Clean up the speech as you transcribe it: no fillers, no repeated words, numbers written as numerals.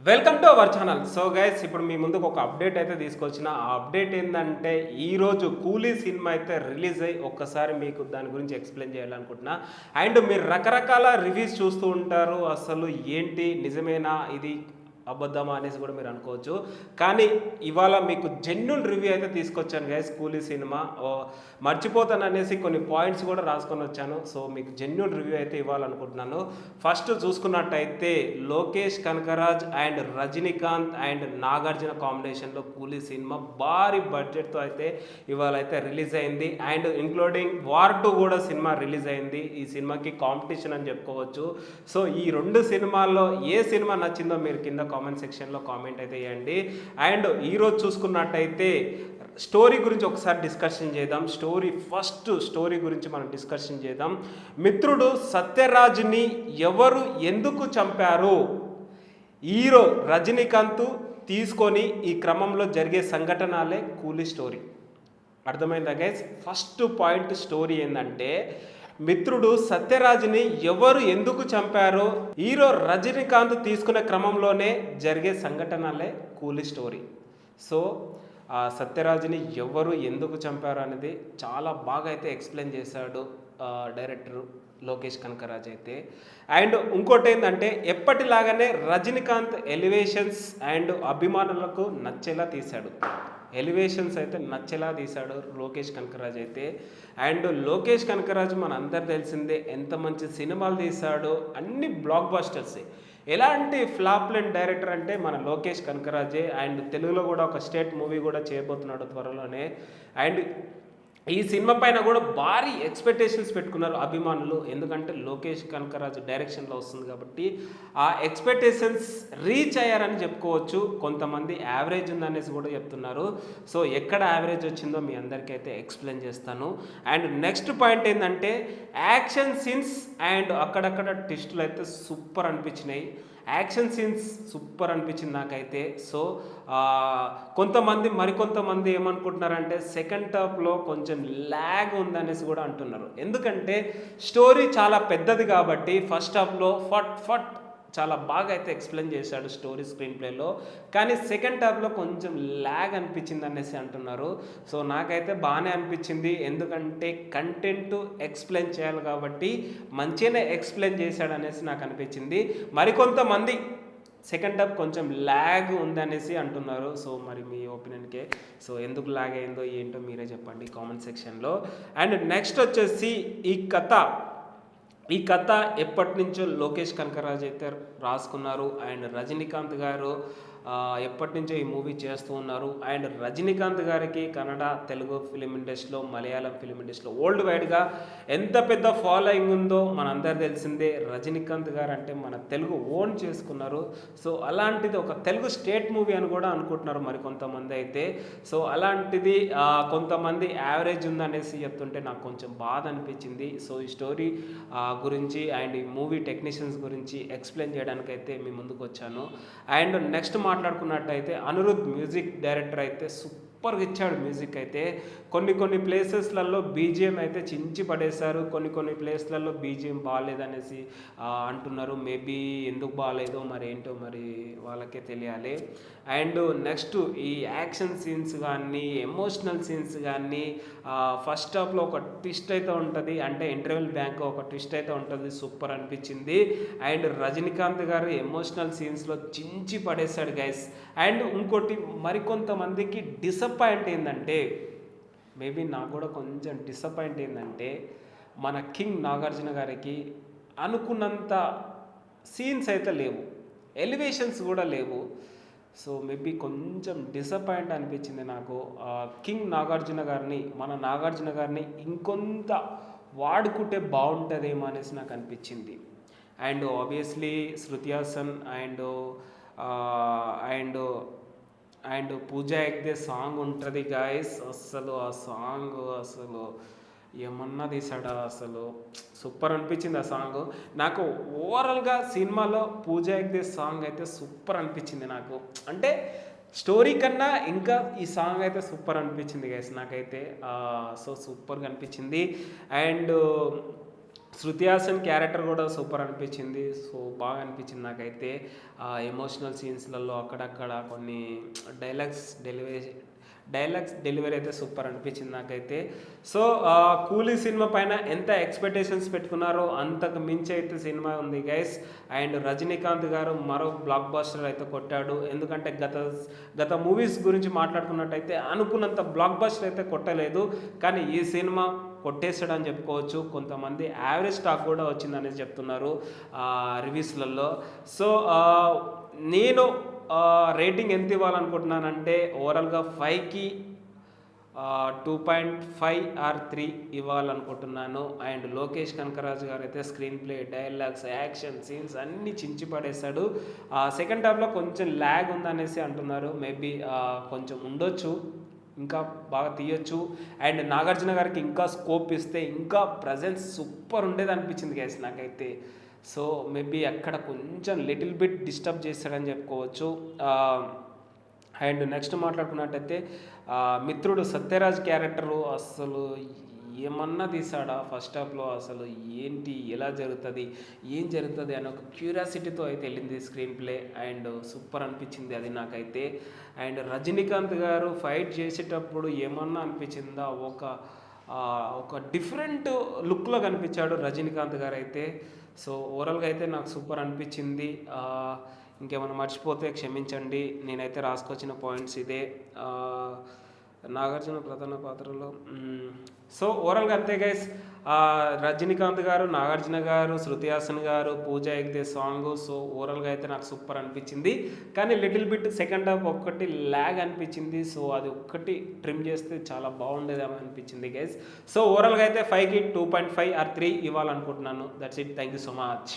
Welcome to our channel. So guys, ఇప్పుడు మీ ముందుకు ఒక అప్డేట్ అయితే తీసుకొచ్చిన. ఆ అప్డేట్ ఏంటంటే, ఈరోజు కూలీ సినిమా అయితే రిలీజ్ అయ్యి ఒక్కసారి మీకు దాని గురించి ఎక్స్ప్లెయిన్ చేయాలనుకుంటున్నా. అండ్ మీరు రకరకాల రివ్యూస్ చూస్తూ ఉంటారు. అసలు ఏంటి, నిజమేనా ఇది, అబద్ధమా అనేసి కూడా మీరు అనుకోవచ్చు. కానీ ఇవాళ మీకు జెన్యున్ రివ్యూ అయితే తీసుకొచ్చాను గైస్. కూలీ సినిమా మర్చిపోతాను అనేసి కొన్ని పాయింట్స్ కూడా రాసుకొని వచ్చాను. సో మీకు జెన్యున్ రివ్యూ అయితే ఇవ్వాలనుకుంటున్నాను. ఫస్ట్ చూసుకున్నట్టయితే లోకేష్ కనకరాజ్ అండ్ రజనీకాంత్ అండ్ నాగార్జున కాంబినేషన్లో కూలీ సినిమా భారీ బడ్జెట్తో అయితే ఇవాళ అయితే రిలీజ్ అయింది. అండ్ ఇంక్లూడింగ్ వార్ 2 కూడా సినిమా రిలీజ్ అయింది. ఈ సినిమాకి కాంపిటీషన్ అని చెప్పుకోవచ్చు. సో ఈ రెండు సినిమాల్లో ఏ సినిమా నచ్చిందో మీరు కింద కామెంట్ సెక్షన్లో కామెంట్ అయితే చేయండి. అండ్ ఈరోజు చూసుకున్నట్టయితే స్టోరీ గురించి ఒకసారి డిస్కషన్ చేద్దాం. ఫస్ట్ స్టోరీ గురించి మనం డిస్కషన్ చేద్దాం. మిత్రుడు సత్యరాజ్ని ఎవరు ఎందుకు చంపారు, హీరో రజనీకాంత్ తీసుకొని ఈ క్రమంలో జరిగే సంఘటనలే కూలీ స్టోరీ. అర్థమైందా గైస్? ఫస్ట్ పాయింట్ స్టోరీ ఏంటంటే, మిత్రుడు సత్యరాజ్ని ఎవరు ఎందుకు చంపారో హీరో రజనీకాంత్ తీసుకునే క్రమంలోనే జరిగే సంఘటనలే కూలీ స్టోరీ. సో ఆ సత్యరాజ్ని ఎవరు ఎందుకు చంపారు అనేది చాలా బాగా అయితే ఎక్స్ప్లెయిన్ చేశాడు డైరెక్టర్ లోకేష్ కనకరాజ్ అయితే. అండ్ ఇంకోటి ఏంటంటే, ఎప్పటిలాగానే రజనీకాంత్ ఎలివేషన్స్ అండ్ అభిమానులకు నచ్చేలా తీశాడు. ఎలివేషన్స్ అయితే నచ్చేలా తీశాడు లోకేష్ కనకరాజ్ అయితే. అండ్ లోకేష్ కనకరాజ్ మన అందరు తెలిసిందే, ఎంత మంచి సినిమాలు తీశాడో, అన్ని బ్లాక్ బస్టర్సే. ఎలాంటి ఫ్లాప్ లైన్ డైరెక్టర్ అంటే మన లోకేష్ కనకరాజే. అండ్ తెలుగులో కూడా ఒక స్టేట్ మూవీ కూడా చేయబోతున్నాడు త్వరలోనే. అండ్ ఈ సినిమా పైన కూడా భారీ ఎక్స్పెక్టేషన్స్ పెట్టుకున్నారు అభిమానులు. ఎందుకంటే లోకేష్ కనకరాజు డైరెక్షన్లో వస్తుంది కాబట్టి ఆ ఎక్స్పెక్టేషన్స్ రీచ్ అయ్యారని చెప్పుకోవచ్చు. కొంతమంది యావరేజ్ ఉందనేసి కూడా చెప్తున్నారు. సో ఎక్కడ యావరేజ్ వచ్చిందో మీ అందరికీ అయితే ఎక్స్ప్లెయిన్ చేస్తాను. అండ్ నెక్స్ట్ పాయింట్ ఏంటంటే, యాక్షన్ సీన్స్ అండ్ అక్కడక్కడ ట్విస్టులు అయితే సూపర్ అనిపించినాయి. యాక్షన్ సీన్స్ సూపర్ అనిపించింది నాకైతే. సో మరికొంతమంది ఏమనుకుంటున్నారంటే, సెకండ్ హాఫ్లో కొంచెం ల్యాగ్ ఉందనేసి కూడా అంటున్నారు. ఎందుకంటే స్టోరీ చాలా పెద్దది కాబట్టి ఫస్ట్ హాఫ్లో ఫట్ చాలా బాగా అయితే ఎక్స్ప్లెయిన్ చేశాడు స్టోరీ స్క్రీన్ ప్లేలో. కానీ సెకండ్ హాఫ్లో కొంచెం ల్యాగ్ అనిపించింది అనేసి అంటున్నారు. సో నాకైతే బాగానే అనిపించింది. ఎందుకంటే కంటెంట్ ఎక్స్ప్లెయిన్ చేయాలి కాబట్టి మంచిగానే ఎక్స్ప్లెయిన్ చేశాడు అనేసి నాకు అనిపించింది. మరికొంతమంది సెకండ్ హాఫ్ కొంచెం ల్యాగ్ ఉందనేసి అంటున్నారు. సో మరి మీ ఒపీనియన్కే. సో ఎందుకు ల్యాగ్ అయిందో ఏంటో మీరే చెప్పండి కామెంట్ సెక్షన్లో. అండ్ నెక్స్ట్ వచ్చేసి ఈ కథ ఎప్పటి నుంచో లోకేష్ కనకరాజ్ అయితే రాసుకున్నారు. అండ్ రజనీకాంత్ గారు ఎప్పటి నుంచో ఈ మూవీ చేస్తూ ఉన్నారు. అండ్ రజనీకాంత్ గారికి కన్నడ, తెలుగు ఫిలిం ఇండస్ట్రీలో, మలయాళం ఫిలిం ఇండస్ట్రీలో వరల్డ్ వైడ్గా ఎంత పెద్ద ఫాలోయింగ్ ఉందో మనందరూ తెలిసిందే. రజనీకాంత్ గారు అంటే మన తెలుగు ఓన్ చేసుకున్నారు. సో అలాంటిది ఒక తెలుగు స్టేట్ మూవీ అని కూడా అనుకుంటున్నారు మరి కొంతమంది అయితే. సో అలాంటిది కొంతమంది యావరేజ్ ఉందనేసి చెప్తుంటే నాకు కొంచెం బాధ అనిపించింది. సో ఈ స్టోరీ గురించి అండ్ ఈ మూవీ టెక్నీషియన్స్ గురించి ఎక్స్ప్లెయిన్ చేయడానికైతే మీ ముందుకు వచ్చాను. అండ్ నెక్స్ట్ మాట్లాడుకున్నట్టయితే, అనిరుద్ మ్యూజిక్ డైరెక్టర్ అయితే సూపర్గా ఇచ్చాడు మ్యూజిక్ అయితే. కొన్ని ప్లేసెస్లలో బీజిఎం అయితే చించి పడేశారు. కొన్ని ప్లేస్లలో బీజిఎం బాగాలేదనేసి అంటున్నారు. మేబీ ఎందుకు బాగాలేదో మరి ఏంటో మరి వాళ్ళకే తెలియాలి. అండ్ నెక్స్ట్ ఈ యాక్షన్ సీన్స్ కానీ, ఎమోషనల్ సీన్స్ కానీ, ఫస్ట్ హాఫ్లో ఒక ట్విస్ట్ అయితే ఉంటుంది. అంటే ఇంటర్వెల్ బ్యాంక్ ఒక ట్విస్ట్ అయితే ఉంటుంది. సూపర్ అనిపించింది. అండ్ రజనీకాంత్ గారు ఎమోషనల్ సీన్స్లో చించి పడేశాడు గైస్. అండ్ ఇంకోటి, మరికొంతమందికి డిసప్పాయింట్ ఏంటంటే, మేబీ నాకు కూడా కొంచెం డిసప్పాయింట్ ఏంటంటే, మన కింగ్ నాగార్జున గారికి అనుకున్నంత సీన్స్ అయితే లేవు, ఎలివేషన్స్ కూడా లేవు. సో మేబీ కొంచెం డిసప్పాయింట్ అనిపించింది నాకు. కింగ్ నాగార్జున గారిని, మన నాగార్జున గారిని ఇంకొంత వాడుకుంటే బాగుంటుందేమో అనేసి నాకు అనిపించింది. And obviously Shruti Haasan and Pooja Hegde song ఉంటుంది గాయస్. అసలు ఆ సాంగ్ అసలు ఏమన్నా తీసాడా, అసలు సూపర్ అనిపించింది ఆ సాంగ్ నాకు. ఓవరాల్గా సినిమాలో పూజా హెగ్డే సాంగ్ అయితే సూపర్ అనిపించింది నాకు. అంటే స్టోరీ కన్నా ఇంకా ఈ సాంగ్ అయితే సూపర్ అనిపించింది గైస్ నాకైతే. సో సూపర్గా అనిపించింది. అండ్ శృతి హాసన్ క్యారెక్టర్ కూడా సూపర్ అనిపించింది. సో బాగా అనిపించింది నాకైతే. ఎమోషనల్ సీన్స్లలో అక్కడక్కడ కొన్ని డైలాగ్స్ డెలివరీ డెలివరీ అయితే సూపర్ అనిపించింది నాకైతే. సో కూలీ సినిమా పైన ఎంత ఎక్స్పెక్టేషన్స్ పెట్టుకున్నారో అంతకు మించి అయితే సినిమా ఉంది గైస్. అండ్ రజనీకాంత్ గారు మరో బ్లాక్ బస్టర్ అయితే కొట్టాడు. ఎందుకంటే గత మూవీస్ గురించి మాట్లాడుకున్నట్టయితే అనుకున్నంత బ్లాక్ బస్టర్ అయితే కొట్టలేదు, కానీ ఈ సినిమా కొట్టేసాడని చెప్పుకోవచ్చు. కొంతమంది యావరేజ్ స్టాక్ కూడా వచ్చిందనేసి చెప్తున్నారు రివ్యూస్లలో. సో నేను రేటింగ్ ఎంత ఇవ్వాలనుకుంటున్నానంటే ఓవరాల్గా 5కి 2.5 ఆర్ 3 ఇవ్వాలనుకుంటున్నాను. అండ్ లోకేష్ కనకరాజు గారు అయితే screen play, dialogues, action scenes అన్నీ చించి పడేశాడు. సెకండ్ హాఫ్లో కొంచెం ల్యాగ్ ఉందనేసి అంటున్నారు. మేబీ కొంచెం ఉండొచ్చు, ఇంకా బాగా తీయొచ్చు. అండ్ నాగార్జున గారికి ఇంకా స్కోప్ ఇస్తే ఇంకా ప్రజెన్స్ సూపర్ ఉండేది అనిపించింది గైస్ నాకైతే. సో మేబీ అక్కడ కొంచెం లిటిల్ బిట్ డిస్టర్బ్ చేస్తాడని చెప్పుకోవచ్చు. అండ్ నెక్స్ట్ మాట్లాడుకున్నట్టయితే మిత్రుడు సత్యరాజ్ క్యారెక్టరు అసలు ఏమన్నా తీసాడా ఫస్ట్ హాఫ్లో, అసలు ఏంటి, ఎలా జరుగుతుంది, ఏం జరుగుతుంది అని ఒక క్యూరియాసిటీతో అయితే వెళ్ళింది స్క్రీన్ ప్లే. అండ్ సూపర్ అనిపించింది అది నాకైతే. అండ్ రజనీకాంత్ గారు ఫైట్ చేసేటప్పుడు ఏమన్నా అనిపించిందా, ఒక డిఫరెంట్ లుక్లో కనిపించాడు రజనీకాంత్ గారు అయితే. సో ఓవరాల్గా అయితే నాకు సూపర్ అనిపించింది. ఇంకేమైనా మర్చిపోతే క్షమించండి, నేనైతే రాసుకొచ్చిన పాయింట్స్ ఇదే. నాగార్జున ప్రధాన పాత్రలో సో ఓవరాల్గా అంతే గైస్. రజనీకాంత్ గారు, నాగార్జున గారు, శృతి హాసన్ గారు, పూజా హెగ్డే సాంగ్. సో ఓవరాల్గా అయితే నాకు సూపర్ అనిపించింది, కానీ లిటిల్ బిట్ సెకండ్ హాఫ్ ఒక్కటి ల్యాగ్ అనిపించింది. సో అది ఒక్కటి ట్రిమ్ చేస్తే చాలా బాగుండేది అనిపించింది గైస్. సో ఓవరాల్గా అయితే 5కి 2.5 ఆర్ 3 ఇవ్వాలనుకుంటున్నాను. That's it. Thank you so much.